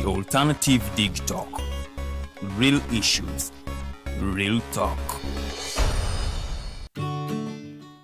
The Alternative Dig Talk. Real issues, real talk.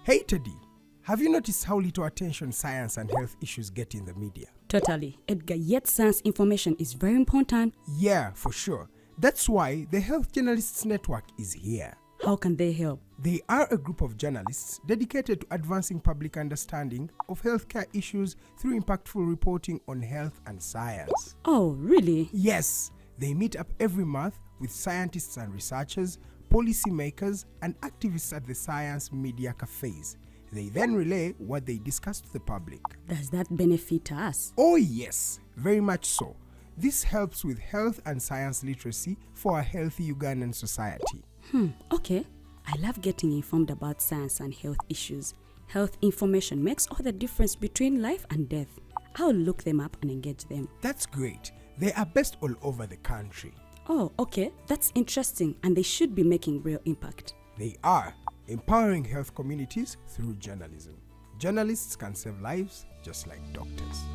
Hey Teddy, have you noticed how little attention science and health issues get in the media? Totally, Edgar, yet science information is very important. Yeah, for sure. That's why the Health Journalists Network is here. How can they help? They are a group of journalists dedicated to advancing public understanding of healthcare issues through impactful reporting on health and science. Oh, really? Yes, they meet up every month with scientists and researchers, policymakers, and activists at the science media cafes. They then relay what they discuss to the public. Does that benefit us? Oh yes, very much so. This helps with health and science literacy for a healthy Ugandan society. Okay. I love getting informed about science and health issues. Health information makes all the difference between life and death. I'll look them up and engage them. That's great. They are based all over the country. Oh, okay. That's interesting, and they should be making real impact. They are empowering health communities through journalism. Journalists can save lives just like doctors.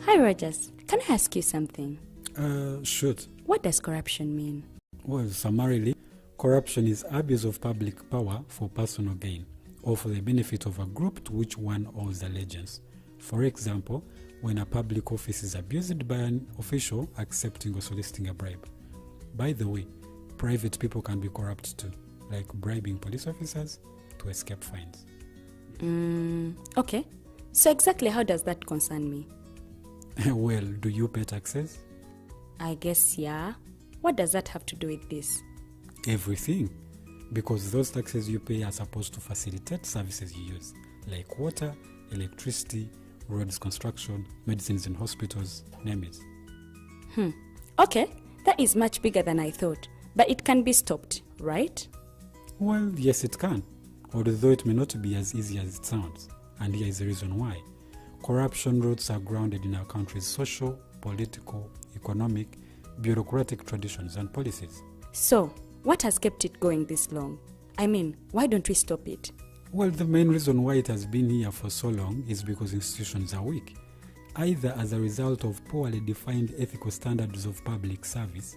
Hi, Rogers. Can I ask you something? Shoot. What does corruption mean? Well, summarily, corruption is abuse of public power for personal gain or for the benefit of a group to which one owes allegiance. For example, when a public office is abused by an official accepting or soliciting a bribe. By the way, private people can be corrupt too, like bribing police officers to escape fines. Okay. So exactly how does that concern me? Well, do you pay taxes? I guess, yeah. What does that have to do with this? Everything. Because those taxes you pay are supposed to facilitate services you use, like water, electricity, roads construction, medicines in hospitals, name it. Okay, that is much bigger than I thought. But it can be stopped, right? Well, yes it can, although it may not be as easy as it sounds. And here is the reason why. Corruption roots are grounded in our country's social, political, economic, bureaucratic traditions and policies. So, what has kept it going this long? I mean, why don't we stop it? Well, the main reason why it has been here for so long is because institutions are weak, either as a result of poorly defined ethical standards of public service,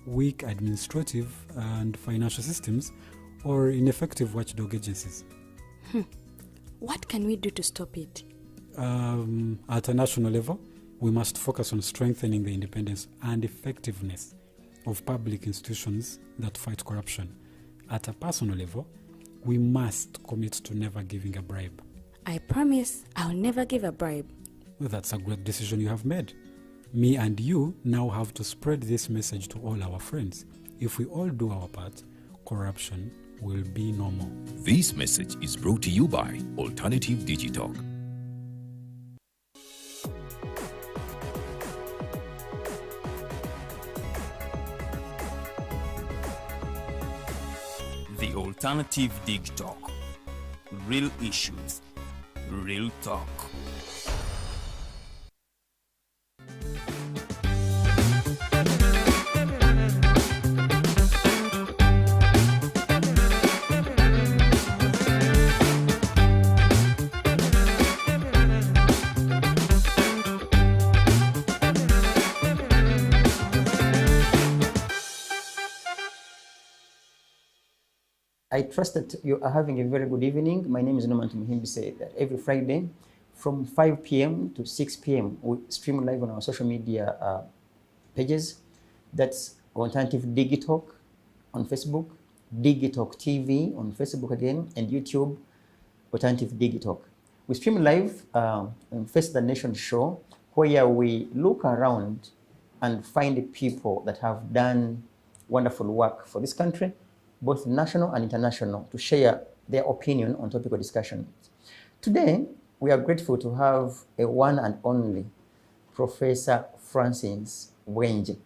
weak administrative and financial systems, or ineffective watchdog agencies. What can we do to stop it? At a national level, we must focus on strengthening the independence and effectiveness of public institutions that fight corruption. At a personal level, we must commit to never giving a bribe. I promise I'll never give a bribe. Well, that's a great decision you have made. Me and you now have to spread this message to all our friends. If we all do our part, corruption will be no more. This message is brought to you by Alternative Digital. The Alternative Dig Talk. Real issues, real talk. I trust that you are having a very good evening. My name is Norman Tumuhimbise. That every Friday from 5 p.m. to 6 p.m. we stream live on our social media pages. That's Alternative Digitalk on Facebook, Digitalk TV on Facebook again, and YouTube, Alternative Digitalk. We stream live on Face the Nation show, where we look around and find people that have done wonderful work for this country, both national and international, to share their opinion on topical discussions. Today, we are grateful to have a one and only Professor Francis Bwengye.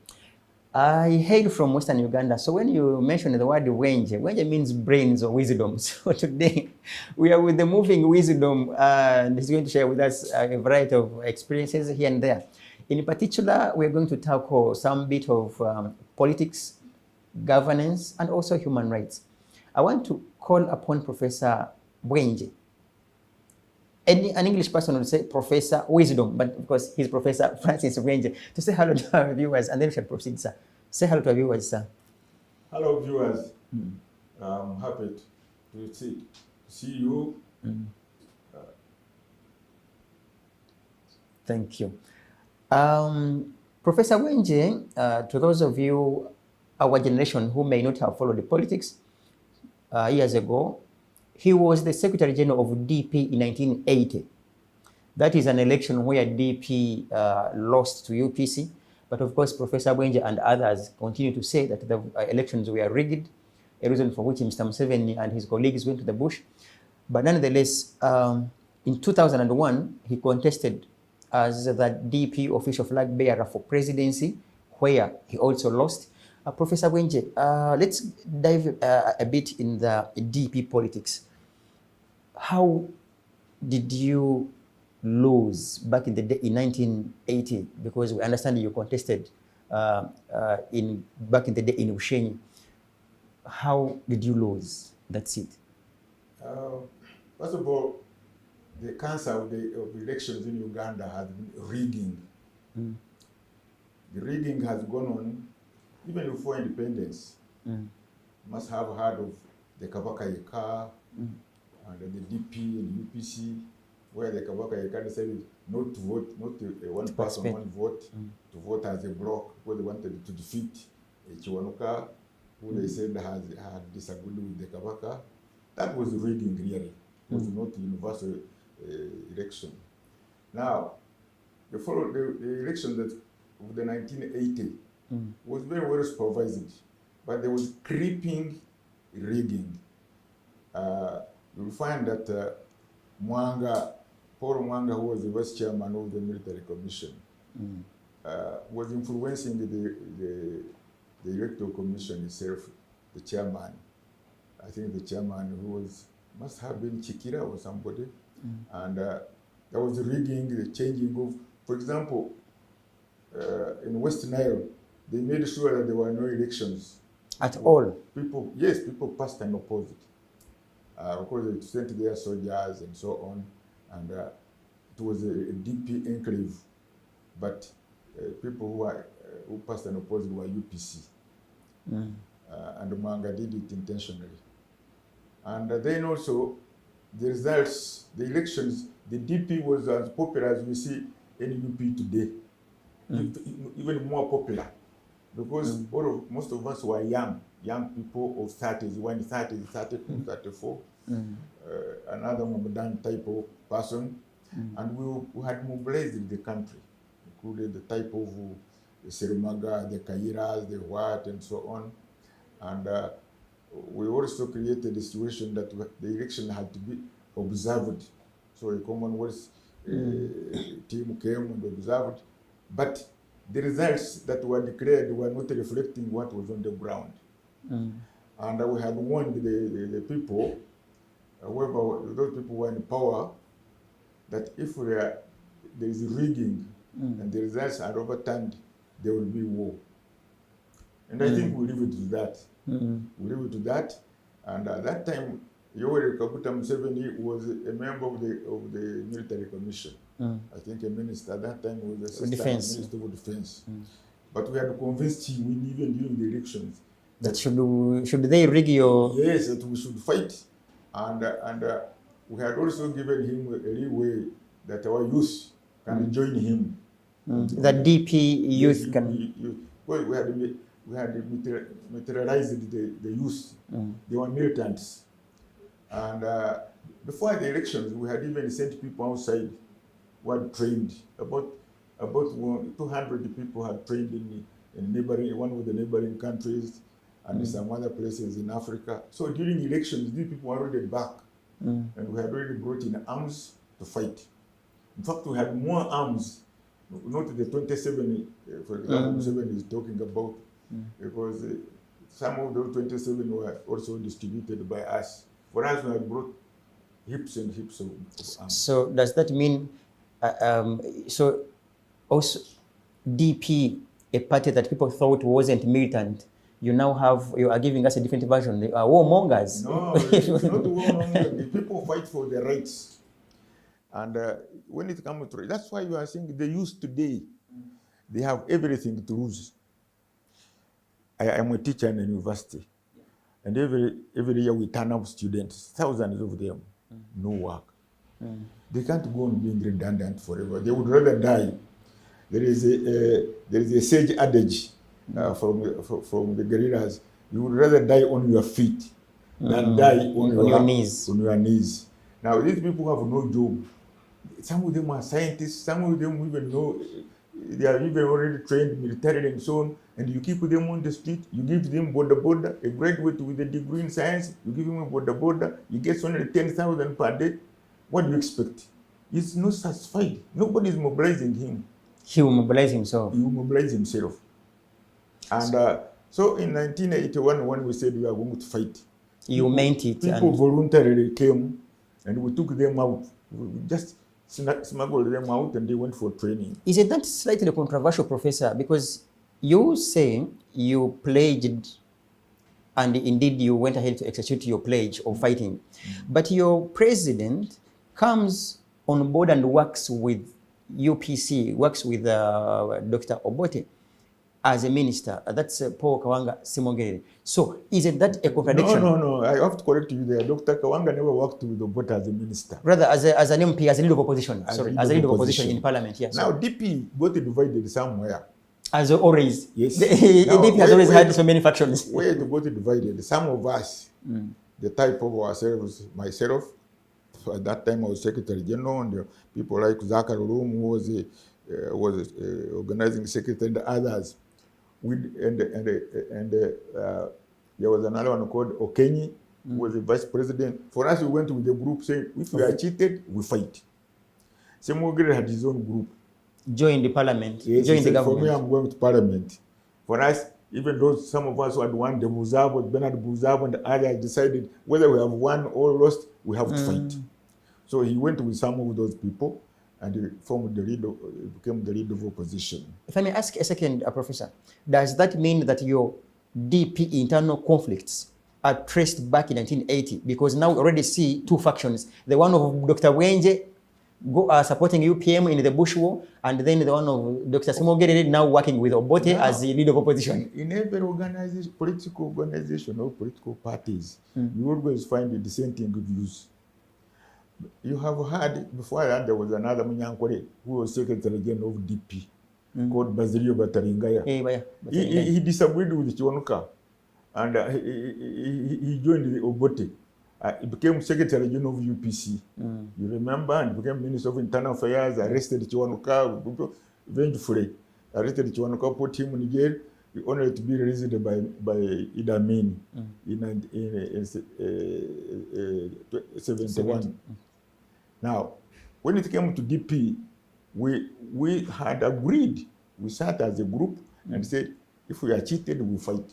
I hail from Western Uganda, so when you mention the word Bwengye, Bwengye means brains or wisdom. So today, we are with the moving wisdom, and he's going to share with us a variety of experiences here and there. In particular, we're going to tackle some bit of politics, governance, and also human rights. I want to call upon Professor Bwengye an English person would say Professor Wisdom, but of course he's Professor Francis Bwengye. To say hello to our viewers, and then we shall proceed, sir. Say hello to our viewers, sir. Hello, viewers. I'm happy to see you. Thank you. Professor Bwengye, to those of you, our generation who may not have followed the politics, years ago, he was the Secretary General of DP in 1980. That is an election where DP lost to UPC. But of course, Professor Bwengye and others continue to say that the elections were rigged, a reason for which Mr. Museveni and his colleagues went to the bush. But nonetheless, in 2001, he contested as the DP official flag bearer for presidency, where he also lost. Professor Bwengye, let's dive a bit in the DP politics. How did you lose back in the day in 1980? Because we understand you contested back in the day in Ushenyi. How did you lose that seat? First of all, the cancer of elections in Uganda has been rigging. The rigging has gone on even before independence. You must have heard of the Kabaka Yeka and the DP and UPC, where the Kabaka Yeka decided not to vote, not to, one person, one vote, to vote as a bloc, because they wanted to defeat Chiwanuka, who they said had disagreed with the Kabaka. That was rigging, really. It was not universal election. Now, the election that of the 1980 was very well supervised, but there was creeping rigging. You'll find that Paul Mwanga, who was the vice chairman of the military commission, was influencing the electoral commission itself, the chairman. I think the chairman who must have been Chikira or somebody. And there was rigging, the changing of, for example, in West Nile, they made sure that there were no elections. At all? People passed and opposed. Of course, they sent their soldiers and so on. And it was a DP enclave. But people who passed and opposed were UPC. And Manga did it intentionally. And then also, the results, the elections, the DP was as popular as we see NUP today, even more popular, because most of us were young people of 30s, 30, 32, 34, another modern type of person, and we had mobilized the country, including the type of the Serumaga, the Kairas, the Wat, and so on, and we also created a situation that the election had to be observed. So a Commonwealth team came and observed, but the results that were declared were not reflecting what was on the ground. And we had warned the people, however, those people were in power, that if there is rigging and the results are overturned, there will be war. And I think we leave it to that. We leave it to that. And at that time, Yoweri Kaguta Museveni was a member of the military commission. I think a minister at that time was the assistant minister of defense. But we had convinced him, even during the elections, that should they rig your... Yes, that we should fight. And we had also given him a leeway that our youth can join him. The DP youth can... Well, we had materialized the youth. They were militants. And before the elections, we had even sent people outside who had trained. About 200 people had trained in one of the neighboring countries and some other places in Africa. So during elections, these people were already back. And we had already brought in arms to fight. In fact, we had more arms, not the 27, for example, 7 is talking about, because some of those 27 were also distributed by us. For us, we have brought heaps and heaps of arms. So does that mean, so also DP, a party that people thought wasn't militant, you are giving us a different version. They are warmongers. No, it's not warmongers. The people fight for their rights. And when it comes to, that's why you are seeing the youth today, they have everything to lose. I am a teacher in a university, and every year we turn up students, thousands of them, no work. They can't go on being redundant forever. They would rather die. There is a sage adage from the guerrillas: you would rather die on your feet than die on your knees. On your knees. Now these people have no job. Some of them are scientists. Some of them even know they are even already trained militarily and so on. And you keep them on the street. You give them border. A graduate with a degree in science, you give him a border. He gets only 10,000 per day. What do you expect? He's not satisfied. Nobody is mobilizing him. He will mobilize himself. He will mobilize himself. And so in 1981, when we said we are going to fight, you meant it. People voluntarily came, and we took them out. We just smuggled them out, and they went for training. Isn't that slightly controversial, Professor? Because you say you pledged, and indeed you went ahead to execute your pledge of fighting, but your president comes on board and works with UPC, works with Dr. Obote as a minister. That's Paul Kawanga Simogerere. So isn't that a contradiction? No. I have to correct you there. Dr. Kawanga never worked with Obote as a minister. Rather, as an MP, as a leader of opposition. As a leader of opposition in parliament, yes. Now, DP got divided somewhere. As always. Yes. DP has always had so many factions. Where it got divided. Some of us, the type of ourselves, myself, at that time I was Secretary General, and people like Zachary Rum, who was organizing secretary, and others. There was another one called Okenyi, who was the vice president. For us, we went with the group saying, if we are cheated, we fight. Semogere had his own group. Join the parliament, yes, join the government. For me, I'm going to parliament. For us, even though some of us who had won, the Buzabo, Bernard Buzabo, and others decided whether we have won or lost, we have to fight. So he went with some of those people, and he formed became the leader of opposition. If I may ask a second, Professor, does that mean that your DP internal conflicts are traced back in 1980? Because now we already see two factions. The one of Dr. Bwengye supporting UPM in the Bush War, and then the one of Dr. Simogerere now working with Obote as the leader of opposition. In every organization, political organization or political parties, you always find the dissenting views. You have heard before that there was another Munyankore who was Secretary General of DP called Basilio Bataringaya. He disagreed with Chiwanuka, and he joined the Obote. He became Secretary General of UPC. You remember, and became Minister of Internal Affairs, arrested Chiwanuka, vengefully arrested Chiwanuka, put him in jail, only to be released by Idi Amin in 71. Now, when it came to DP, we had agreed. We sat as a group and said, if we are cheated, we fight.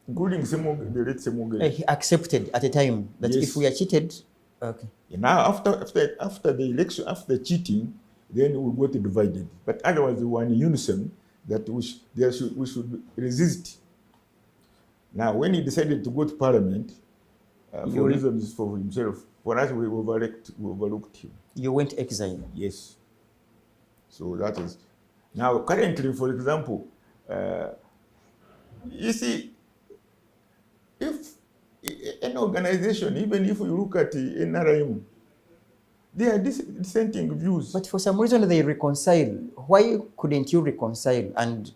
Including the late Semogere. He accepted at a time that yes. If we are cheated, okay. Now, after the election, after cheating, then we got divided. But otherwise, we were in unison that we should resist. Now, when he decided to go to parliament, for reasons for himself, for us, we overlooked him. You went exile? Yes. So that is. Now, currently, for example, you see, if an organization, even if you look at NRM, they are dissenting views. But for some reason they reconcile. Why couldn't you reconcile? And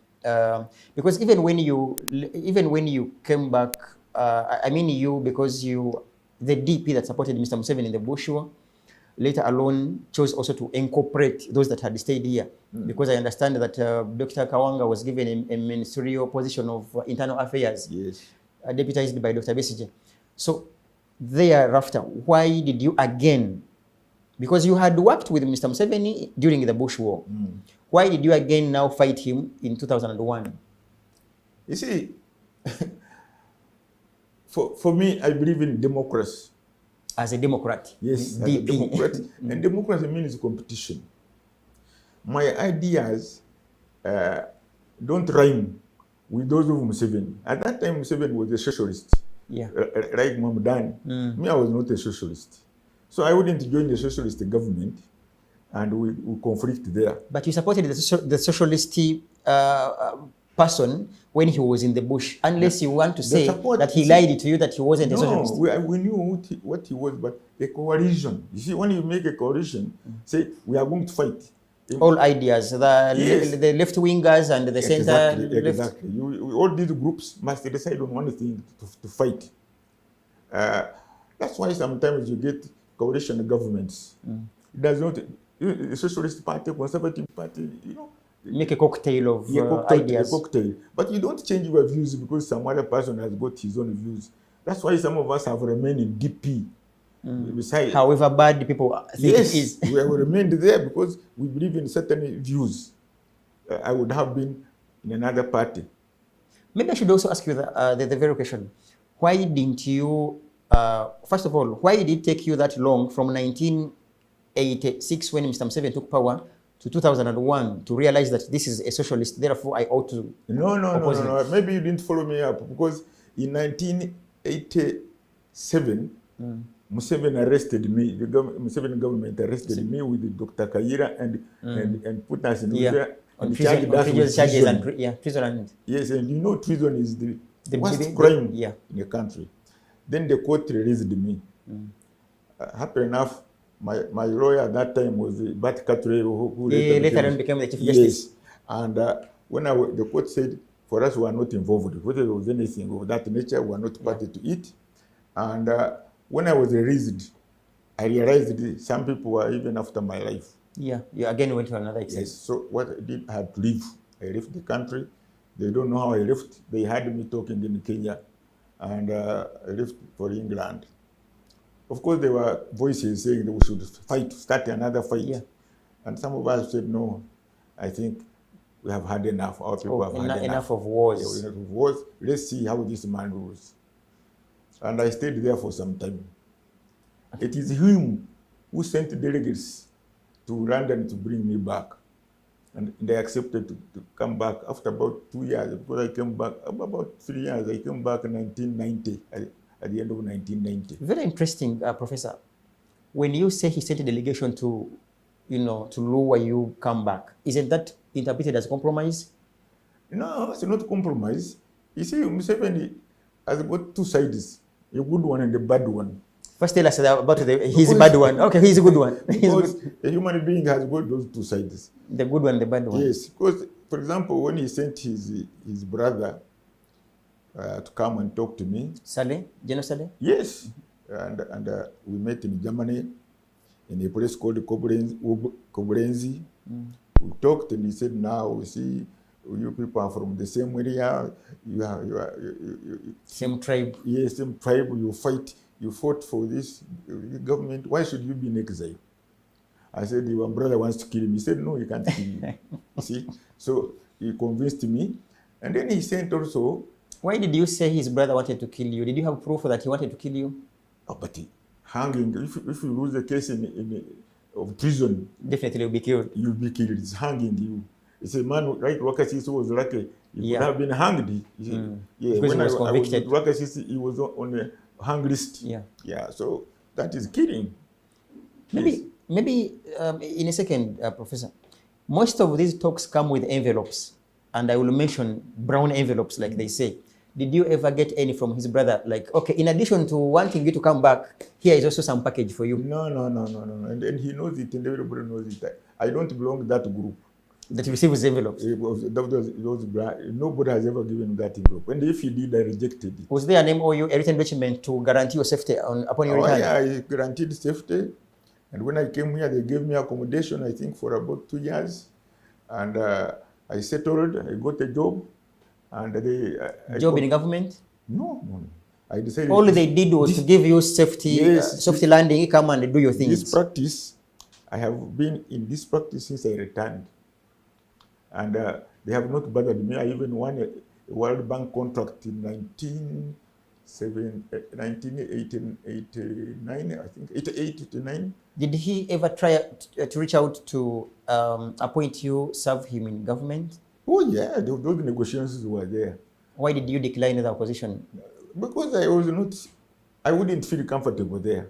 because even when you came back, I mean you, because the DP that supported Mr. Museveni in the Bush War, later alone chose also to incorporate those that had stayed here. Because I understand that Dr. Kawanga was given a ministerial position of internal affairs. Yes. Deputized by Dr. Besigye. So thereafter, why did you again, because you had worked with Mr. Museveni during the Bush War, why did you again now fight him in 2001? You see, for me, I believe in democracy. As a Democrat? Yes, as a Democrat. And democracy means competition. My ideas don't rhyme with those of Museveni. At that time, Museveni was a socialist. Yeah. Like Mamdani. Me, I was not a socialist. So I wouldn't join the socialist government, and we conflict there. But you supported the socialist person when he was in the bush, unless you want to say that he lied to you that he wasn't a socialist. No, we knew what he was, but a coalition. You see, when you make a coalition, say we are going to fight. All ideas, the left wingers and the center. Exactly. All these groups must decide on one thing to fight. That's why sometimes you get coalition governments. It does not. The Socialist Party, Conservative Party, make a cocktail of ideas. A cocktail. But you don't change your views because some other person has got his own views. That's why some of us have remained in DP. Besides, however bad the people think it is. We have remained there because we believe in certain views. I would have been in another party. Maybe I should also ask you the very question. Why didn't you, first of all, why did it take you that long from 1986 when Mr. Museveni took power to 2001 to realize that this is a socialist, therefore I ought to No. Maybe you didn't follow me up because in 1987, Museveni arrested me. The Museveni government arrested me with Dr. Kayira and put us in and treason and yes, and you know treason is the worst crime in the country. Then the court released me. Happy enough, my lawyer at that time was Bat Kature, who later became the Chief Justice. And when the court said, for us, we are not involved. If there was anything of that nature, we are not party to it. And when I was released, I realized that some people were even after my life. Yeah, you again went to another extent. Yes, so what I did, I had to leave. I left the country. They don't know how I left. They had me talking in Kenya, and I left for England. Of course, there were voices saying that we should fight, start another fight. Yeah. And some of us said, no, I think we have had enough. Our people have had enough of wars. Yeah, enough of wars. Let's see how this man rules. And I stayed there for some time. It is him who sent delegates to London to bring me back. And they accepted to come back after about 2 years. Because I came back, about 3 years, I came back in 1990, at the end of 1990. Very interesting, Professor. When you say he sent a delegation to, to lure you come back, isn't that interpreted as compromise? No, it's not compromise. You see, Museveni has got two sides, a good one and a bad one. First tell us about his bad one. Okay, he's a good one. Because a human being has got those two sides. The good one, the bad one. Yes, because, for example, when he sent his brother to come and talk to me. Saleh? General Saleh? Yes. And we met in Germany in a place called Koblenzi. We talked and he said, now we see you people are from the same area. You are same tribe. Yes, same tribe. You fought for this government. Why should you be in exile? I said, your brother wants to kill me. He said, no, he can't kill me. You see? So he convinced me. And then he sent also. Why did you say his brother wanted to kill you? Did you have proof that he wanted to kill you? Oh, but hanging, if you lose the case of treason, definitely you'll be killed. You'll be killed. It's hanging you. It's a man like Wakasisi was lucky. He could have been hanged. Yeah, because when he was convicted. Wakasisi, he was on a hang list. Yeah. So that is killing. Maybe in a second, Professor. Most of these talks come with envelopes, and I will mention brown envelopes, like they say. Did you ever get any from his brother? Like, okay, in addition to wanting you to come back, here is also some package for you. No. And he knows it, and everybody knows it. I don't belong to that group. That receives envelopes? Nobody has ever given that envelope. And if he did, I rejected it. Was there an MOU, a written document to guarantee your safety upon your return? Yeah, I guaranteed safety. And when I came here, they gave me accommodation, I think, for about 2 years. And I settled, I got a job. And job in the government? No. I decided. All they did was to give you safety, safety landing, come and do your things. This practice, I have been in this practice since I returned. And they have not bothered me. I even won a World Bank contract in 1989, I think, 88, 89. Did he ever try to reach out to appoint you, serve him in government? Oh, yeah, those negotiations were there. Why did you decline the opposition? Because I wouldn't feel comfortable there.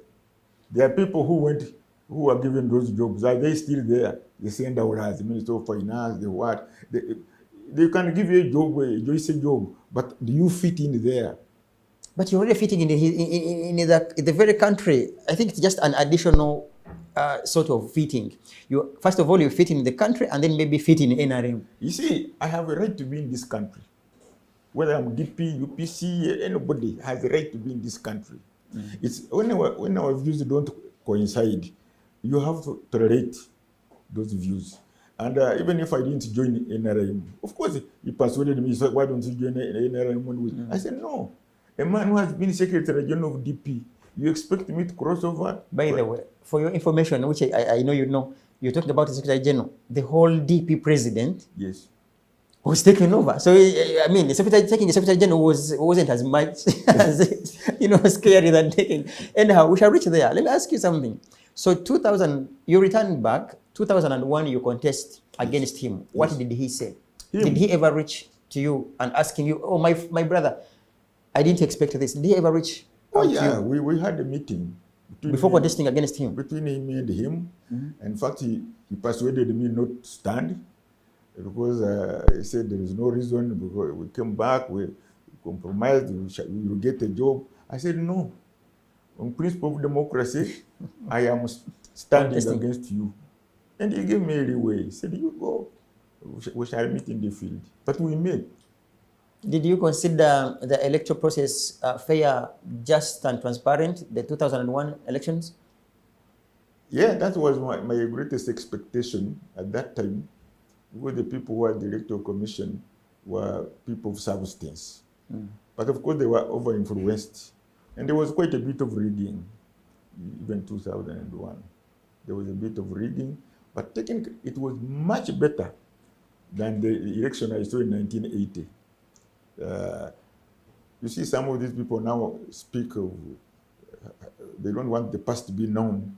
There are people who are given those jobs. Are they still there? They send out as Minister of Finance, the what? They can give you a job, a job, but do you fit in there? But you're already fitting in the very country. I think it's just an additional sort of fitting. You first of all, you fit in the country, and then maybe fit in NRM. You see, I have a right to be in this country. Whether I'm DP, UPC, anybody has a right to be in this country. It's when our views don't coincide, you have to tolerate those views. And even if I didn't join NRM, of course, he persuaded me, he said, why don't you join NRM? I said, no. A man who has been Secretary General of DP, you expect me to cross over? By the way, for your information, which I know you know, you're talking about the Secretary General, the whole DP president was taken over. So, I mean, taking the Secretary General wasn't as much as scary than taking. Anyhow, we shall reach there. Let me ask you something. So 2000, you returned back. 2001, you contest against him. What did he say? Did he ever reach to you and asking you, oh, my brother, I didn't expect this. Did he ever reach out to you? We had a meeting. Before contesting against him? Between him and him. In fact, he persuaded me not to stand because he said there is no reason, because we came back, we compromised, we will get a job. I said, no. On principle of democracy, I am standing against you. And he gave me a leeway. He said, you go. We shall meet in the field. But we met. Did you consider the electoral process fair, just and transparent, the 2001 elections? Yeah, that was my greatest expectation at that time, because the people who were the electoral commission were people of substance. But of course, they were over-influenced. And there was quite a bit of rigging, even 2001. There was a bit of rigging, but technically it was much better than the election I saw in 1980. You see, some of these people now speak of, they don't want the past to be known.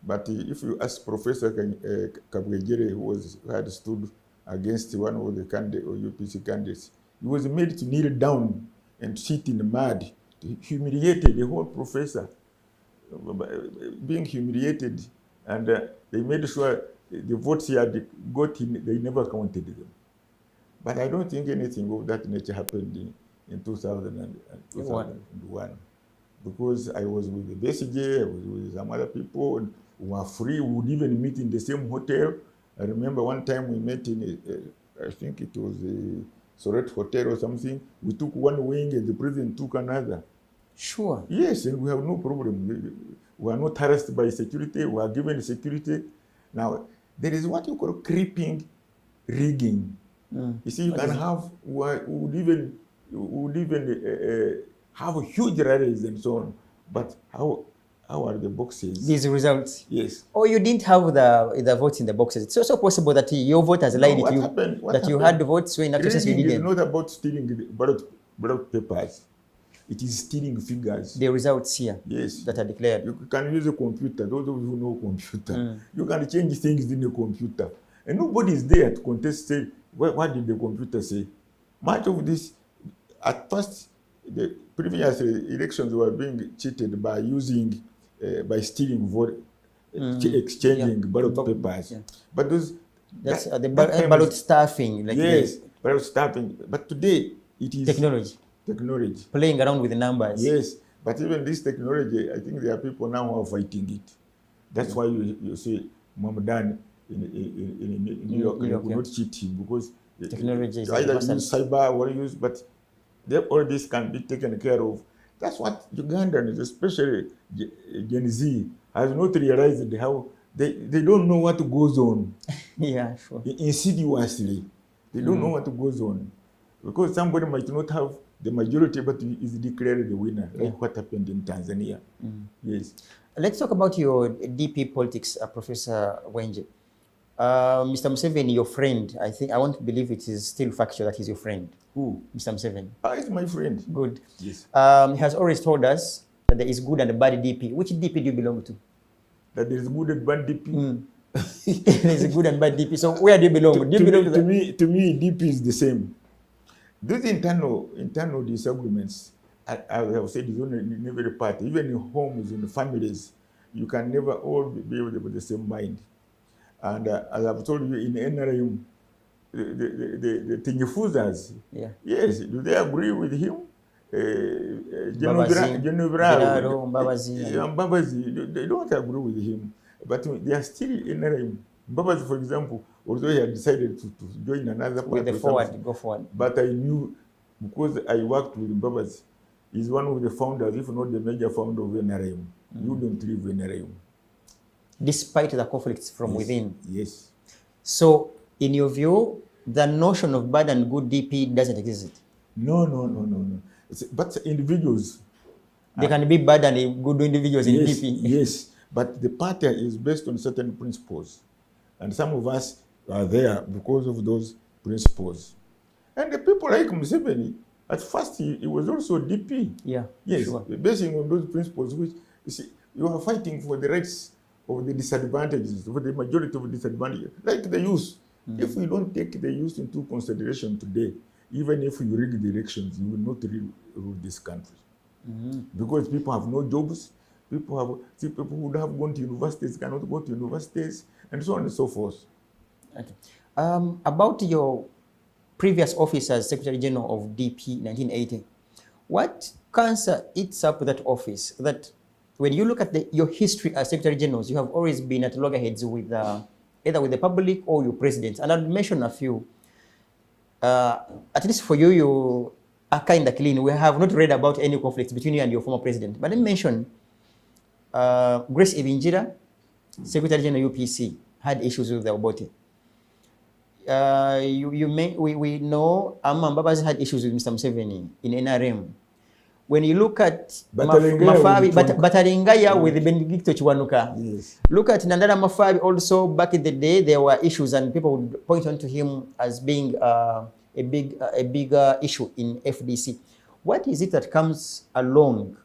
But if you ask Professor Bwengye, who had stood against one of the candidate or UPC candidates, he was made to kneel down and sit in the mud, humiliated, the whole professor, being humiliated, and they made sure the votes he had got, they never counted them. But I don't think anything of that nature happened in 2001. Because I was with the Bwengye, I was with some other people who were free, we would even meet in the same hotel. I remember one time we met in, I think it was a Soret Hotel or something. We took one wing and the president took another. Sure. Yes, and we have no problem. We are not harassed by security, we are given security. Now, there is what you call creeping rigging. You see, you can have, would even have huge rallies and so on, but how are the boxes? These results? Yes. Oh, you didn't have the votes in the boxes. It's also possible that your vote has lied to you. That you had votes when actually you didn't. It's not about stealing the ballot papers. It is stealing figures. The results here. Yes. That are declared. You can use a computer. Those of you who know computer, you can change things in a computer. And nobody is there to contest, say, what did the computer say? Much of this, at first, the previous elections were being cheated by using, by stealing vote, exchanging ballot papers. Yeah. But those... That's the ballot stuffing. Like yes, ballot stuffing. But today, it is... Technology. Playing around with the numbers. Yes, but even this technology, I think there are people now who are fighting it. That's why you see Mohammedan in New York, you could not cheat him because technology is either use cyber or use, but all this can be taken care of. That's what Ugandans, especially Gen Z, has not realized how they don't know what goes on. Yeah, sure. Insidiously, they don't know what goes on. Because somebody might not have the majority, but is declared the winner, like what happened in Tanzania. Yes. Let's talk about your DP politics, Professor Bwengye. Mr. Museveni, your friend, I want to believe it is still factual that he's your friend. Who? Mr. Museveni. He's my friend. Good. Yes. He has always told us that there is good and bad DP. Which DP do you belong to? That there is good and bad DP? There is a good and bad DP. So where do you belong? To me, DP is the same. These internal disagreements, I have said, is only in every party, even in homes, in families. you can never all be with the same mind. And as I've told you, in NRM, the Tingifuzas, yes, do they agree with him? Mbabazi, they don't agree with him, but they are still in NRM. Mbabazi, for example, although he had decided to join another party, with the go forward. But I knew, because I worked with Mbabazi, he's one of the founders, if not the major founder of NRM. You don't leave NRM. Despite the conflicts from within. Yes. So, in your view, the notion of bad and good DP doesn't exist? No. But individuals. There can be bad and good individuals in DP. Yes, but the party is based on certain principles. And some of us are there because of those principles. And the people like Museveni, at first he was also DP. Yeah. Yes, sure. Basing on those principles, which, you see, you are fighting for the rights of the disadvantages, for the majority of the disadvantages, like the youth. If we don't take the youth into consideration today, even if you rig the elections, you will not rule this country. Because people have no jobs, people who would have gone to universities cannot go to universities, and so on and so forth. Okay. About your previous office as Secretary General of DP 1980, what cancer eats up that office? That when you look at your history as Secretary Generals, you have always been at loggerheads with either with the public or your presidents. And I'll mention a few. At least for you, you are kind of clean. We have not read about any conflicts between you and your former president. But let me mention Grace Ibingira, Secretary General UPC, had issues with the Obote. We know Mbabazi had issues with Mr. Museveni in NRM. When you look at Batalingaya with Benedicto Chiwanuka, yes. Look at Nandala Mafabi also, back in the day, there were issues and people would point on to him as being a bigger issue in FDC. What is it that comes along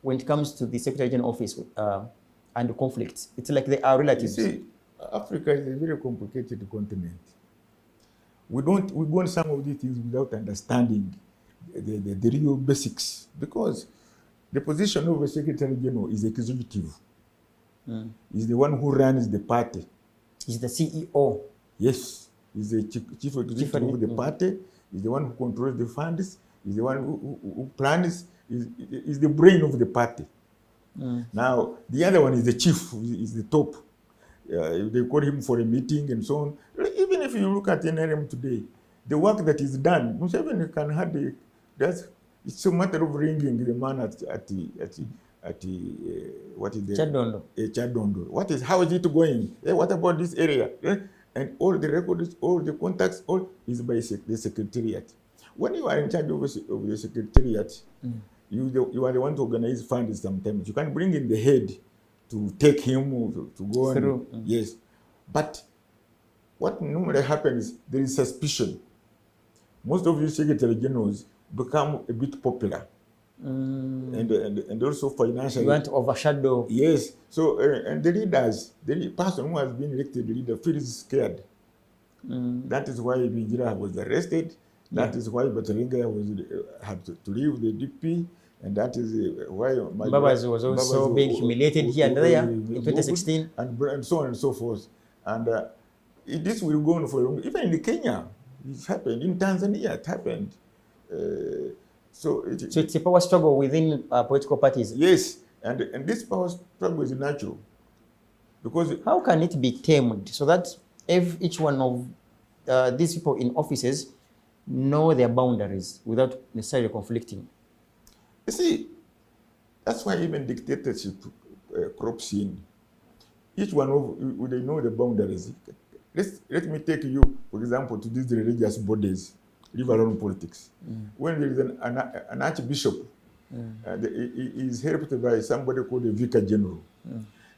when it comes to the Secretary General office and the conflicts? It's like they are relatives. You see, Africa is a very complicated continent. We go on some of these things without understanding the real basics, because the position of a Secretary General is executive. He's the one who runs the party. He's the CEO. Yes, he's the chief executive of the party. He's the one who controls the funds. He's the one who plans. He's the brain of the party. Now, the other one is the chief, is the top. They call him for a meeting and so on. Even if you look at NRM today, the work that is done, Museveni can hardly. It's a matter of ringing the man at what is the Chadondo. Chadondo. How is it going? What about this area? And all the records, all the contacts, all is by the secretariat. When you are in charge of the secretariat, you are the one to organize funds sometimes. You can bring in the head to take him to go through. Yes. But what normally happens, there is suspicion. Most of these secretary generals become a bit popular. And also financially. You want to overshadow. Yes. So, and the leaders, the person who has been elected leader feels scared. That is why Bingira was arrested. That is why Batalingaya had to leave the DP. And that is why Mbabazi was also being humiliated here and there in 2016. And so on and so forth. And this will go on for long. Even in Kenya, it happened. In Tanzania, it happened. So it's a power struggle within political parties. Yes, and this power struggle is natural. Because how can it be tamed so that if each one of these people in offices know their boundaries without necessarily conflicting? You see, that's why even dictatorship crops in. Each one of they know the boundaries. Let me take you, for example, to these religious bodies. Leave alone politics. When there is an archbishop, he is helped by somebody called the vicar general.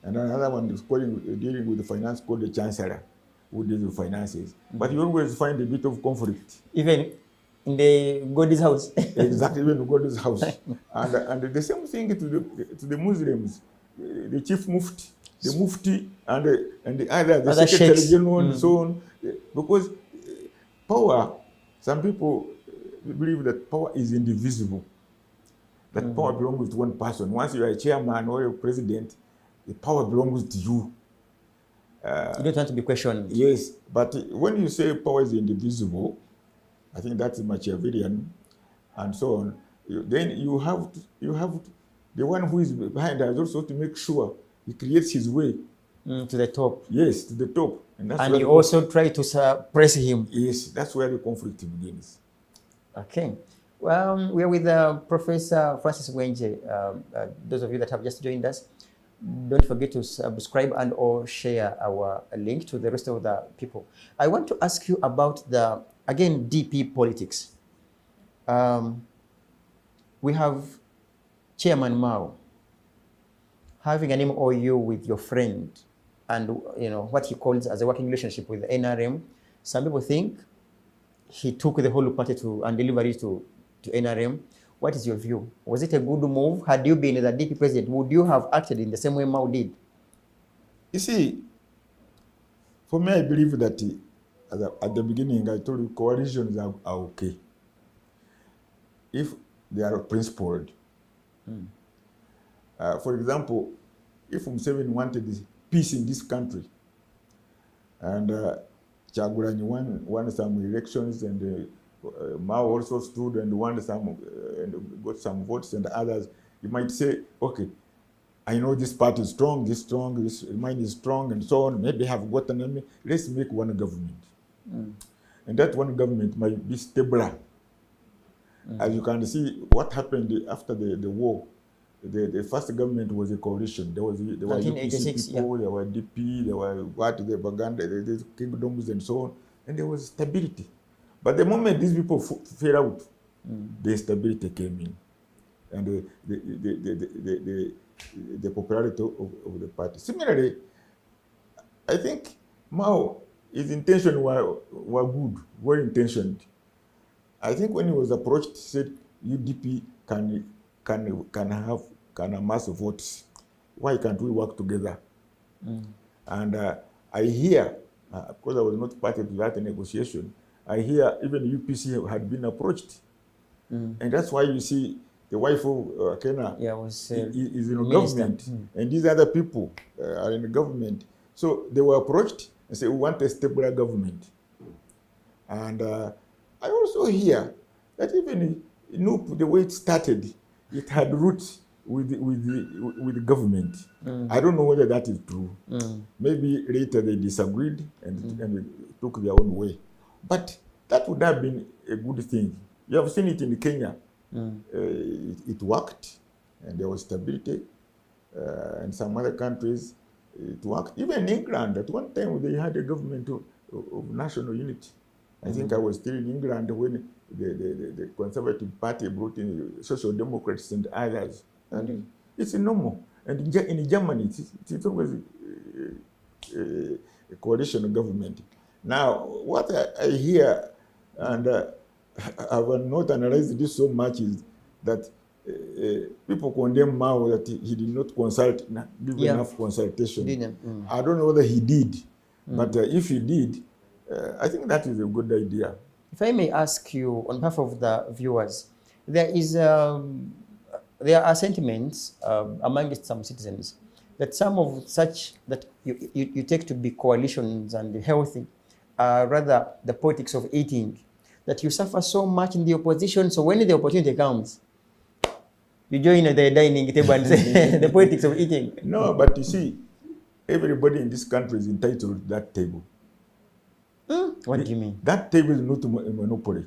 And another one is dealing with the finance called the chancellor, who deals with finances. But you always find a bit of conflict. Even in the God's house. Exactly, even in God's house. And the same thing to the Muslims, the chief mufti, the mufti, and the other, the secretary general, and so on. Because power, some people believe that power is indivisible. That power belongs to one person. Once you are a chairman or a president, the power belongs to you. You don't want to be questioned. Yes, but when you say power is indivisible, I think that's Machiavellian and so on. Then you have the one who is behind has also to make sure he creates his way to the top. Yes, to the top, and you also try to suppress him. Yes, that's where the conflict begins. Okay. Well, we are with Professor Francis Bwengye. Those of you that have just joined us, don't forget to subscribe and or share our link to the rest of the people. I want to ask you about the, again, DP politics. We have Chairman Mao having an MOU with your friend and what he calls as a working relationship with the NRM. Some people think he took the whole party and delivered it to NRM. What is your view? Was it a good move? Had you been the DP president, would you have acted in the same way Mao did? You see, for me, I believe that at the beginning, I told you coalitions are okay if they are principled. For example, if Museveni wanted peace in this country, and Kyagulanyi won some elections, and Mao also stood and won some, and got some votes, and others, you might say, okay, I know this party is strong, this mine is strong, and so on. Maybe have got an enemy. Let's make one government. And that one government might be stabler. As you can see, what happened after the war, the first government was a coalition. There were UPC people, there were DP, there were the Baganda, the kingdoms, and so on, and there was stability. But the moment these people fell out, the stability came in, and the popularity of the party. Similarly, I think Mao, his intentions were good, well intentioned. I think when he was approached, he said, UDP can amass votes. Why can't we work together? And I hear, because I was not part of that negotiation, I hear even UPC had been approached. And that's why you see the wife of Kenya is in the government, and these other people are in the government. So they were approached and said, we want a stable government. And I also hear that even the way it started, it had roots with the government. I don't know whether that is true. Maybe later they disagreed and took their own way. But that would have been a good thing. You have seen it in Kenya. It worked, and there was stability. And some other countries, it worked. Even in England, at one time, they had a government of national unity. I think I was still in England when the Conservative Party brought in Social Democrats and others. And it's normal. And in Germany, it's always a coalition government. Now, what I hear, and I have not analyzed this so much, is that people condemn Mao that he did not give enough consultation. I don't know whether he did, but if he did, I think that is a good idea. If I may ask you, on behalf of the viewers, there are sentiments amongst some citizens that some of such that you take to be coalitions and healthy are rather the politics of eating, that you suffer so much in the opposition, so when the opportunity comes, you join the dining table and say the politics of eating. No, but you see, everybody in this country is entitled to that table. What do you mean? That table is not a monopoly.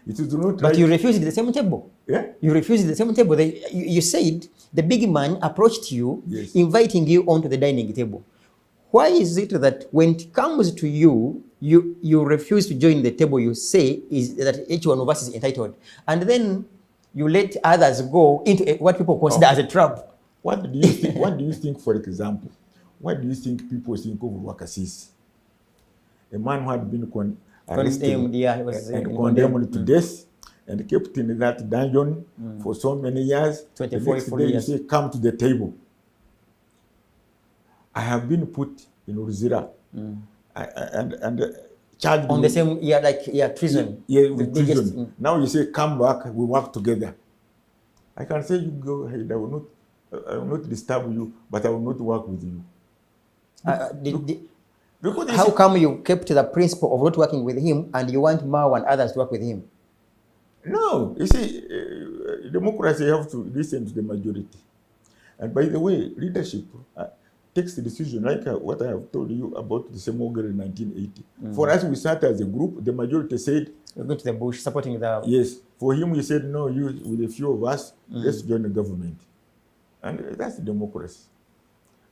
It is not. But you refused the same table. Yeah? You refused the same table. You said the big man approached you, inviting you onto the dining table. Why is it that when it comes to you, you refuse to join the table you say is that each one of us is entitled, and then you let others go into what people consider as a trap? What do you think? What do you think, for example? What do you think people think of Wakasis? A man who had been arrested and condemned to death and kept in that dungeon for so many years. 24 years. You say, come to the table. I have been put in Uruzira and charged on the same prison. With prison. Now you say, come back, we work together. I can say, you go ahead, I will not I will not disturb you, but I will not work with you. Because how come you kept the principle of not working with him and you want Mao and others to work with him? No, you see, democracy, you have to listen to the majority. And by the way, leadership takes the decision, like what I have told you about the Semoger in 1980. For us, we sat as a group. The majority said, "We're going to the bush, supporting the..." Yes. For him, he said, no, you, with a few of us, let's join the government. And that's democracy.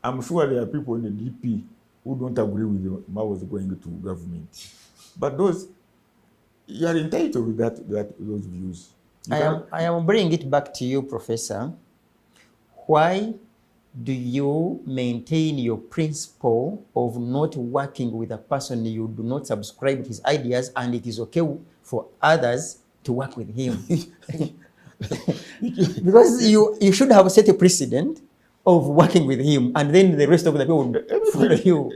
I'm sure there are people in the DP who don't agree with Mao was going to government. But those, you are entitled to those views. I am bringing it back to you, Professor. Why do you maintain your principle of not working with a person you do not subscribe to his ideas, and it is okay for others to work with him? Because you should have set a precedent of working with him, and then the rest of the people will follow you.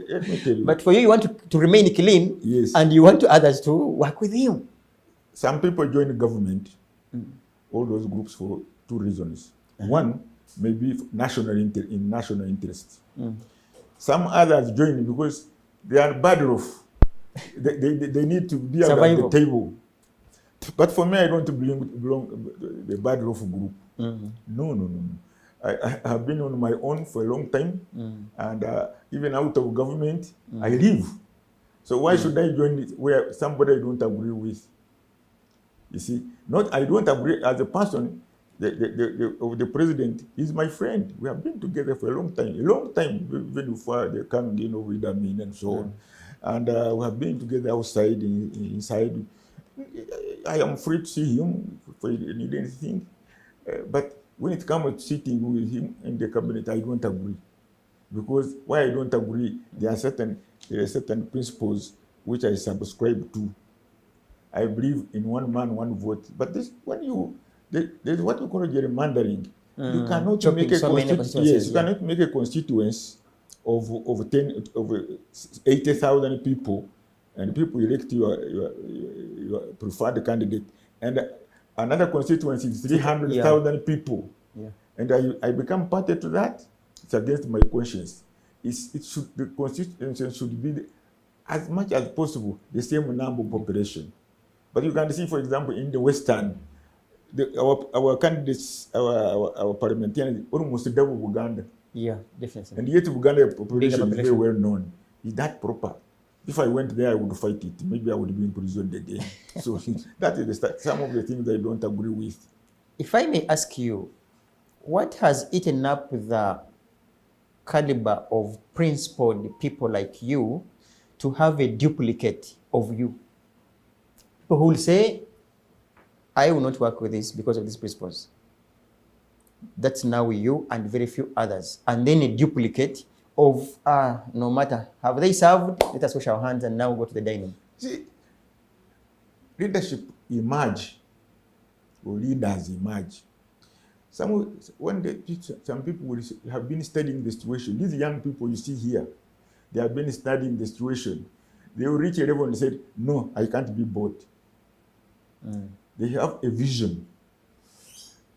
But for you, you want to remain clean, yes, and you want others to work with him. Some people join the government, all those groups, for two reasons. One, maybe national interest. Some others join because they are bad off. They need to be at the table. But for me, I don't belong the bad off group. No. I have been on my own for a long time, and even out of government, I live. So why should I join it where somebody I don't agree with? You see, I don't agree as a person. The president is my friend. We have been together for a long time, even before they come in over with Amin and so on. And we have been together outside, inside. I am free to see him if I need anything. But when it comes to sitting with him in the cabinet, I don't agree. Because why I don't agree, there are certain principles which I subscribe to. I believe in one man, one vote. But this, there's what you call gerrymandering. You cannot make a cannot make a constituency of 80,000 people, and people elect your preferred candidate, and another constituency is 300,000 people, and I become party to that. It's against my conscience. The constituency should be as much as possible the same number of population. But you can see, for example, in the Western, our candidates, our parliamentarians, almost double Uganda. Yeah, definitely. And yet Uganda population is very well known. Is that proper? If I went there, I would fight it. Maybe I would be in prison again. So that is some of the things I don't agree with. If I may ask you, what has eaten up the caliber of principled people like you to have a duplicate of you? People who will say, I will not work with this because of these principles. That's now you and very few others. And then a duplicate of, no matter, have they served? Let us wash our hands and now go to the dining. See, leadership emerge, or leaders emerge. Some people will have been studying the situation. These young people you see here, they have been studying the situation. They will reach a level and say, no, I can't be bought. They have a vision.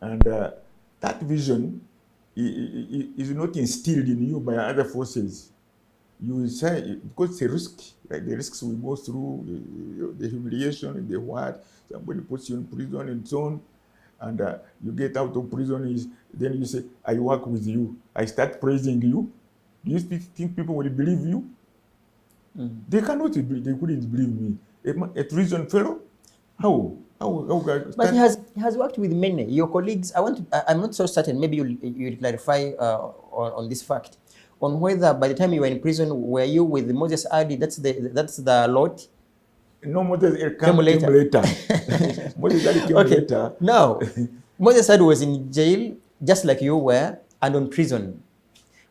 And that vision is not instilled in you by other forces. You say, because it's a risk, like the risks we go through, the humiliation, the what, somebody puts you in prison and so on, and you get out of prison, then you say, I work with you. I start praising you. Do you think people will believe you? They cannot, they couldn't believe me. A treason fellow? How? But he has worked with many. Your colleagues, I'm not so certain, maybe you'll clarify on this fact, on whether by the time you were in prison, were you with Moses Adi, that's the lot? No, Moses came later. Moses Adi came later. Now, Moses Adi was in jail, just like you were, and on prison.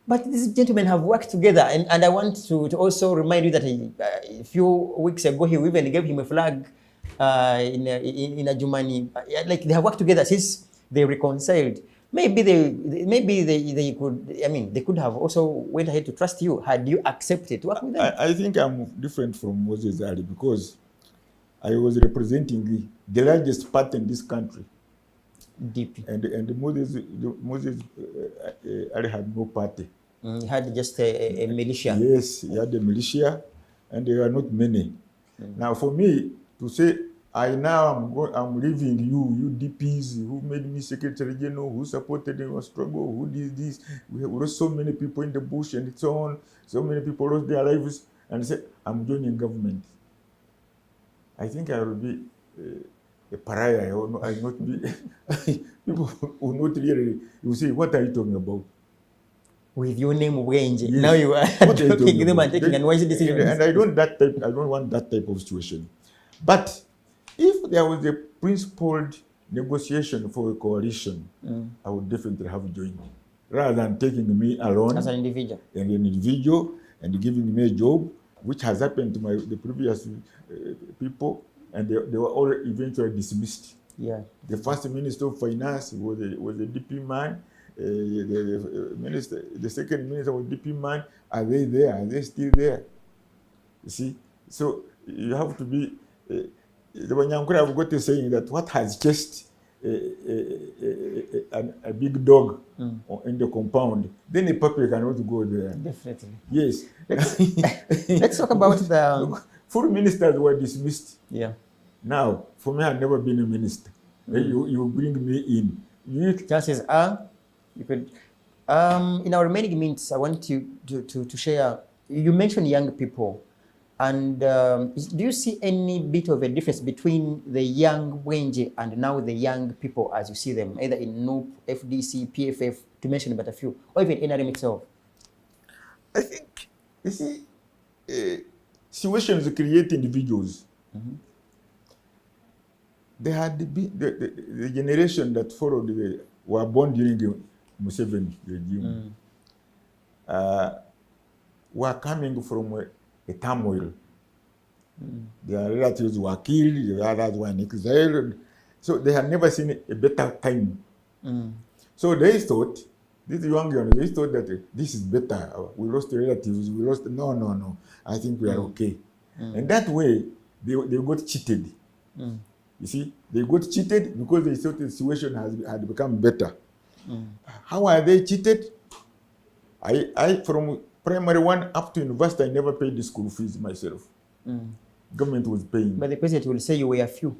But these gentlemen have worked together, and I want to also remind you that a few weeks ago, he even gave him a flag in a Jumani. Like, they have worked together since they reconciled. Maybe they could, I mean, they could have also went ahead to trust you had you accepted to work with them. I think I'm different from Moses Ali because I was representing the largest party in this country. DP. And Moses Ali had no party. He had just a militia. Yes, he had a militia, and there were not many. Now, for me to say, I'm leaving you DPs who made me Secretary General, who supported our struggle, who did this. We lost so many people in the bush and so on. So many people lost their lives, and say, I'm joining government. I think I will be a pariah. I will not be. People will not really. You say, what are you talking about? With your name Bwengye, Yes. now you are talking them and taking unwise decisions. And I don't want that type of situation. But if there was a principled negotiation for a coalition, I would definitely have joined, rather than taking me alone As an individual. And giving me a job, which has happened to the previous people, and they were all eventually dismissed. Yeah. The first Minister of Finance was a DP man. The second minister was DP man. Are they there? Are they still there? You see, so you have to be. The Wanyankura have got a saying that what has chased a big dog in the compound, then the puppy cannot go there. Definitely. Yes. Let's talk about the. Full ministers were dismissed. Yeah. Now, for me, I've never been a minister. You bring me in. Chances are, you could. In our remaining minutes, I want you to share. You mentioned young people, and do you see any bit of a difference between the young Bwengye and now the young people as you see them, either in NUP, FDC, PFF, to mention but a few, or even NRM itself? I think, you see, situations create individuals. They had the generation that followed were born during the Museveni regime. Were coming from a turmoil. Their relatives were killed, the others were in exile. So they had never seen a better time. So they thought, these young ones, they thought that this is better. We lost relatives, no. I think we are okay. And that way, they got cheated. You see, they got cheated because they thought the situation had become better. How are they cheated? I from primary one up to university, I never paid the school fees myself. Government was paying. But the president will say you were few.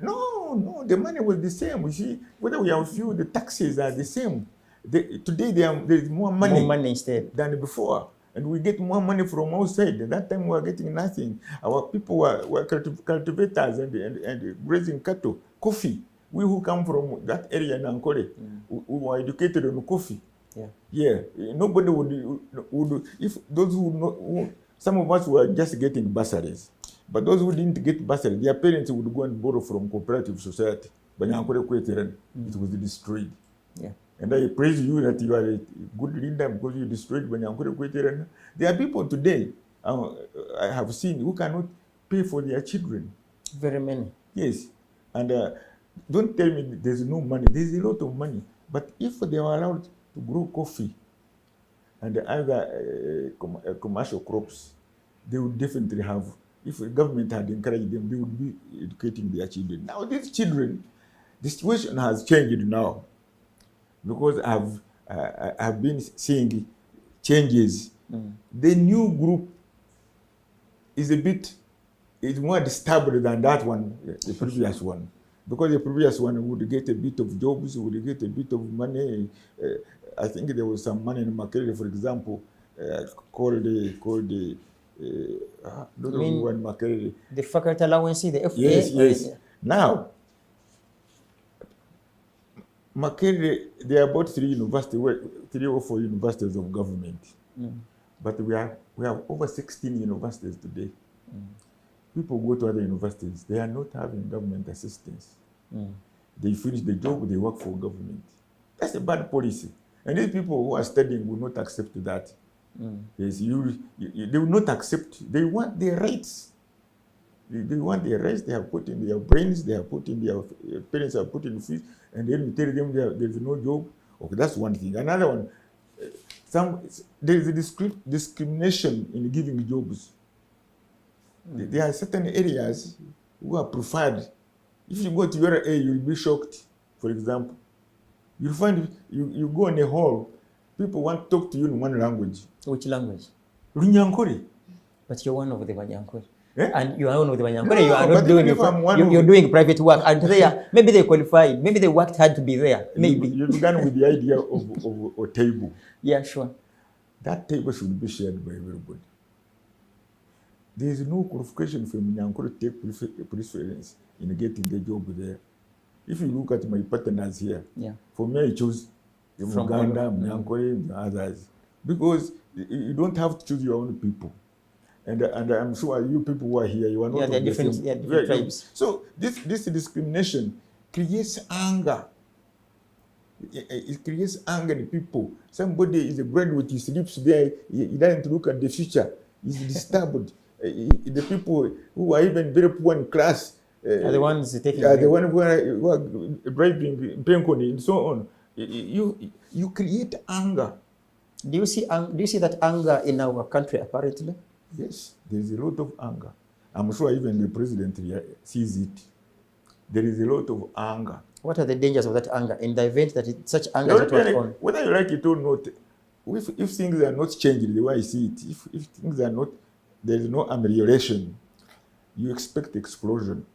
No, the money was the same. You see, whether we are few, the taxes are the same. Today there is more money instead than before. And we get more money from outside. At that time, we were getting nothing. Our people were cultivators and grazing cattle, coffee. We who come from that area in Ankole, we were educated on coffee. Yeah. Nobody would if those some of us were just getting bursaries. But those who didn't get bursaries, their parents would go and borrow from cooperative society. But it was destroyed. Yeah. And I praise you that you are a good leader because you destroyed Bwengye-Veteran. There are people today I have seen who cannot pay for their children. Very many. Yes. And don't tell me there's no money. There's a lot of money. But if they were allowed to grow coffee and other commercial crops, they would definitely have, if the government had encouraged them, they would be educating their children. Now these children, the situation has changed now. Because I've been seeing changes. The new group is more disturbed than that one, the previous one. Because the previous one would get a bit of jobs, would get a bit of money. I think there was some money in Makerere, for example, called the faculty allowance, the FA. Yes. Now, Makerere, there are about 3 or 4 universities of government. But we have over 16 universities today. People go to other universities. They are not having government assistance. They finish the job, they work for government. That's a bad policy. And these people who are studying will not accept that. Yes, they will not accept. They want their rights. They want their rights. They have put in their brains. They have put in their parents have put in fees, and then you tell them there is no job. Okay, that's one thing. Another one, there is a discrimination in giving jobs. There are certain areas who are preferred. If you go to your area, you'll be shocked. for example. You'll find you go in a hall, people want to talk to you in one language. Which language? Runyankore. But you're one of the Banyankore. Eh? And you are one of the Banyankore. No, you are but not doing even if I'm one you're of- doing private work. And maybe they qualified. Maybe they worked hard to be there. Maybe. You began with the idea of a table. Yeah, sure. That table should be shared by everybody. There is no qualification for Nyankore to take preference in getting the job there. If you look at my partners here, Yeah. for me I choose From Uganda, all of- Nyankore, and others. Because you don't have to choose your own people. And I'm sure you people who are here, you are not Yeah, of they're the different- same- they're different tribes. So this discrimination creates anger. It creates anger in people. Somebody is a graduate, he sleeps there, he doesn't look at the future, he's disturbed. The people who are even very poor in class Are the ones taking are the the one who are bribing Penkoni and so on. You create anger. Do you see that anger in our country apparently? Yes, there is a lot of anger. I'm sure even the president here sees it. There is a lot of anger. What are the dangers of that anger in the event that such anger is not worked on? Whether you like it or not, if things are not changing the way I see it, if things are not, there is no amelioration, you expect explosion.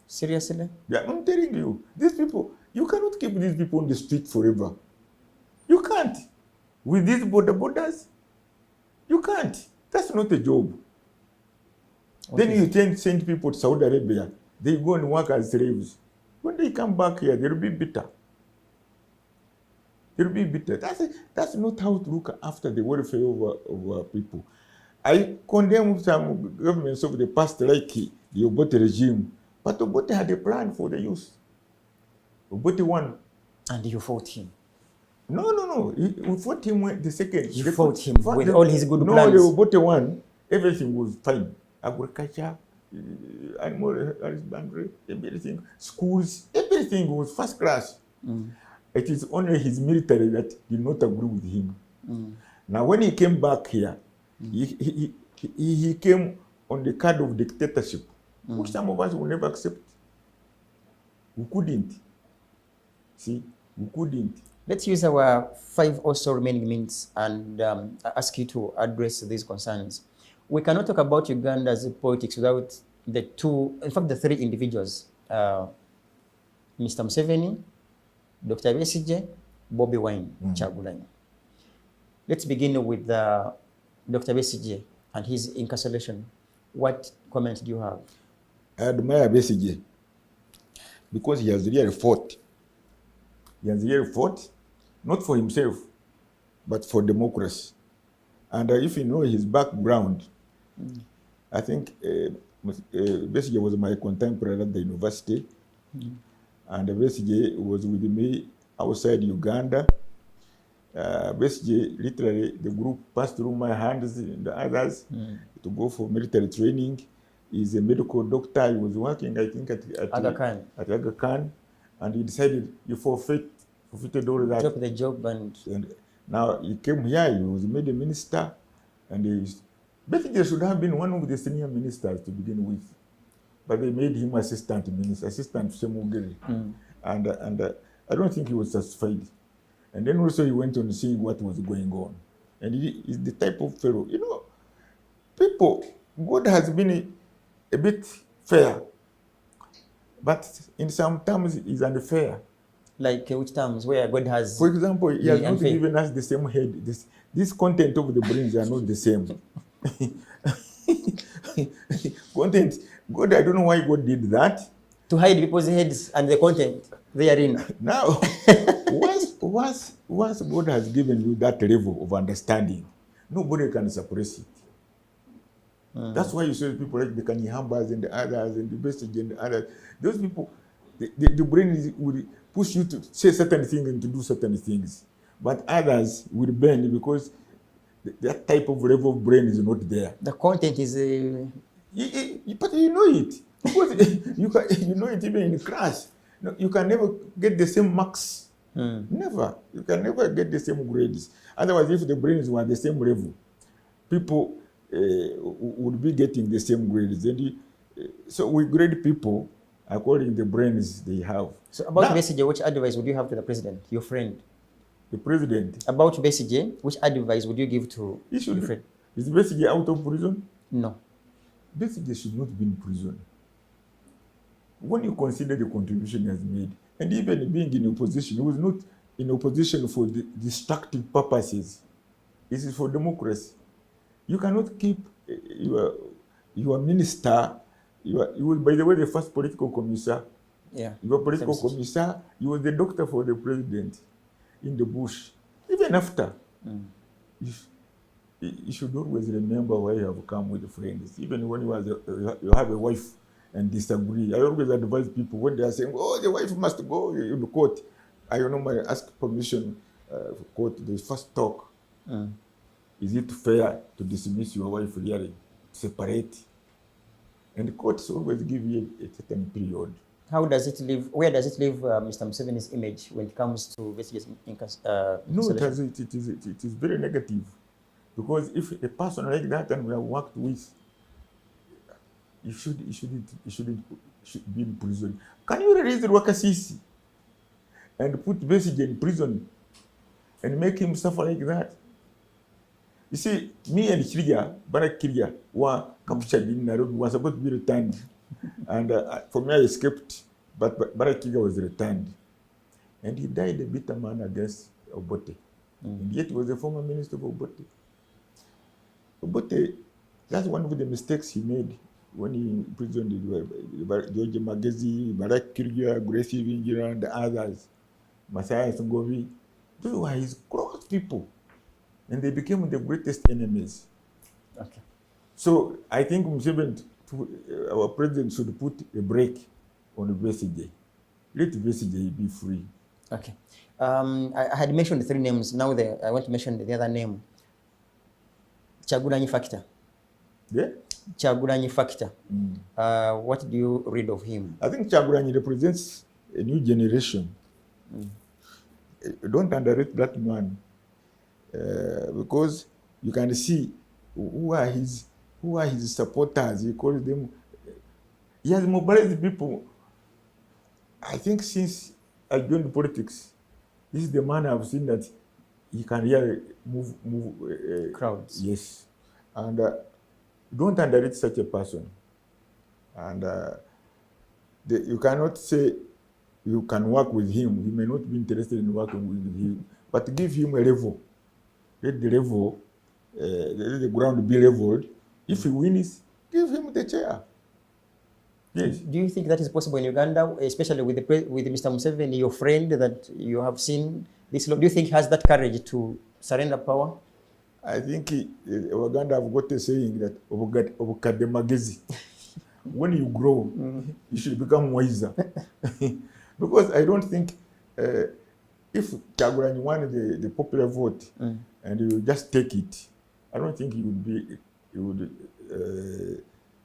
Seriously? Yeah, I'm telling you, these people, you cannot keep these people on the street forever. You can't. With these borders, you can't. That's not a job. Then you send people to Saudi Arabia. They go and work as slaves. When they come back here, they'll be bitter. They'll be bitter. That's not how to look after the welfare of people. I condemn some governments of the past, like the Obote regime. But Obote had a plan for the youth. Obote won. And you fought him. No. We fought him the second. You fought him with all his good plans. No, the Obote won. Everything was fine. Agriculture, animal husbandry, everything, schools, everything was first class. It is only his military that did not agree with him. Now, when he came back here, he came on the card of dictatorship, which some of us will never accept. We couldn't. See, we couldn't. Let's use our 5 or so remaining minutes and ask you to address these concerns. We cannot talk about Uganda's politics without the 3 individuals, Mr. Museveni, Dr. Besigye, Bobby Wine, Kyagulanyi. Let's begin with Dr. Besigye and his incarceration. What comment do you have? I admire Besigye because he has really fought. He has really fought, not for himself, but for democracy. And if you know his background, I think Besigye was my contemporary at the university. And Besigye was with me outside Uganda. Besigye, literally, the group passed through my hands and the others to go for military training. He's a medical doctor. He was working, I think, at Aga Khan. And he decided he forfeited all that. Drop the job and now he came here, he was made a minister. And Besigye should have been one of the senior ministers to begin with. But they made him assistant minister, assistant Shemugeri. And I don't think he was satisfied. And then also he went on seeing what was going on. And he is the type of fellow, you know, people, God has been a bit fair. But in some terms, he's unfair. Like which terms? Where God has... For example, he has not unfair. given us the same head. This content of the brains are not the same. Content, God, I don't know why God did that. To hide people's heads and the content therein. Now, once God has given you that level of understanding, nobody can suppress it. That's why you see people like the Kanyihambas and the others and the Besigye and the others. Those people, the brain will push you to say certain things and to do certain things. But others will bend because that type of level of brain is not there. The content is... But you know it. Because you know it even in class. No, you can never get the same marks. Never. You can never get the same grades. Otherwise, if the brains were the same level, people would be getting the same grades. And so we grade people according to the brains they have. So about Now, Besigye, which advice would you have to the president, your friend? the president, About Besigye, which advice would you give to he should, your friend? is Besigye out of prison? No. Besigye should not be in prison. When you consider the contribution he has made, and even being in opposition, he was not in opposition for the destructive purposes. This is for democracy. You cannot keep your minister, you was, by the way, the first political commissar. Yeah. You were political commissar, you was the doctor for the president in the bush. Even after, you should always remember where you have come with friends. Even when you have a wife and disagree. I always advise people when they are saying, oh, the wife must go in the court. I normally ask permission for court, the first talk. Is it fair to dismiss your wife really, separate? And the courts always give you a certain period. How does it leave? Where does it leave Mr. Museveni's image when it comes to Besigye's No, it is very negative. Because if a person like that and we have worked with, he shouldn't be in prison. Can you release Rwakasisi and put Besigye in prison and make him suffer like that? You see, me and Kirya, Barak Kirya, were captured in Nairobi, was supposed to be returned. And for me, I escaped, but Barak Kirya was returned. And he died a bitter man against Obote. And yet he was a former minister of Obote. Obote, that's one of the mistakes he made when he imprisoned George Magezi, Barak Kirya, Gracie Vingira, and the others, Masaya Songovi. Those were his close people. And they became the greatest enemies. Okay. So I think Museveni, our president, should put a break on Besigye. Let Besigye be free. Okay. I had mentioned the three names. Now I want to mention the other name. Kyagulanyi Factor. Yeah? Kyagulanyi Factor. What do you read of him? I think Kyagulanyi represents a new generation. Don't underrate that man. Because you can see who are his supporters. He calls them. He has mobilized people. I think since I joined politics, this is the man I've seen that he can really move crowds. Yes, and don't underrate such a person. And you cannot say you can work with him. He may not be interested in working with him, but give him a level. Let the level, let the ground be leveled. If he wins, give him the chair. Yes. Do you think that is possible in Uganda, especially with Mr. Museveni, your friend that you have seen this? Do you think he has that courage to surrender power? I think Uganda have got a saying that obukadde magezi. When you grow, you should become wiser. Because I don't think if Kyagulanyi won the popular vote and you just take it, I don't think he would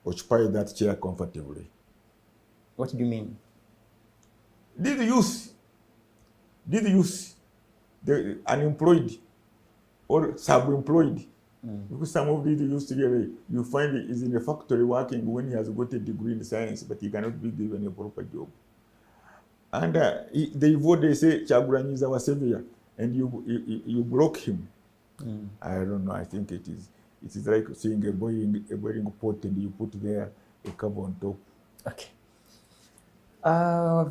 occupy that chair comfortably. What do you mean? Did the youth, the unemployed or sub-employed, because some of these youth really, you find he is in a factory working when he has got a degree in science, but he cannot be given a proper job. And they vote, they say Kyagulanyi is our savior, and you block him. I don't know. I think it is like seeing a boiling pot and you put there a cover on top. Okay.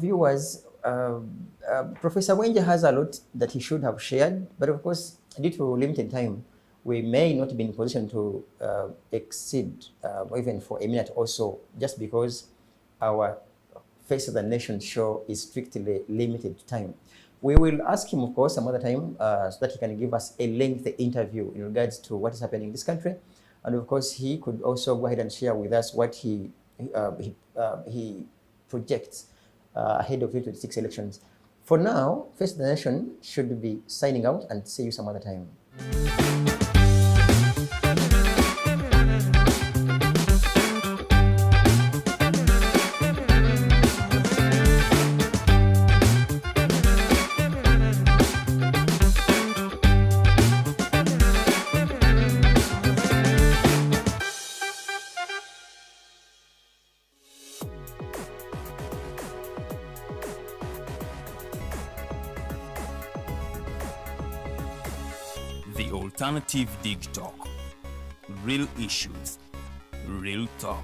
Viewers, Professor Bwengye has a lot that he should have shared, but of course, due to limited time, we may not be in position to exceed even for a minute or so, just because our Face of the Nation show is strictly limited time. We will ask him, of course, some other time so that he can give us a lengthy interview in regards to what is happening in this country. And of course, he could also go ahead and share with us what he projects ahead of 2026 elections. For now, Face of the Nation should be signing out, and see you some other time. The Alternative Dig Talk. Real issues, real talk.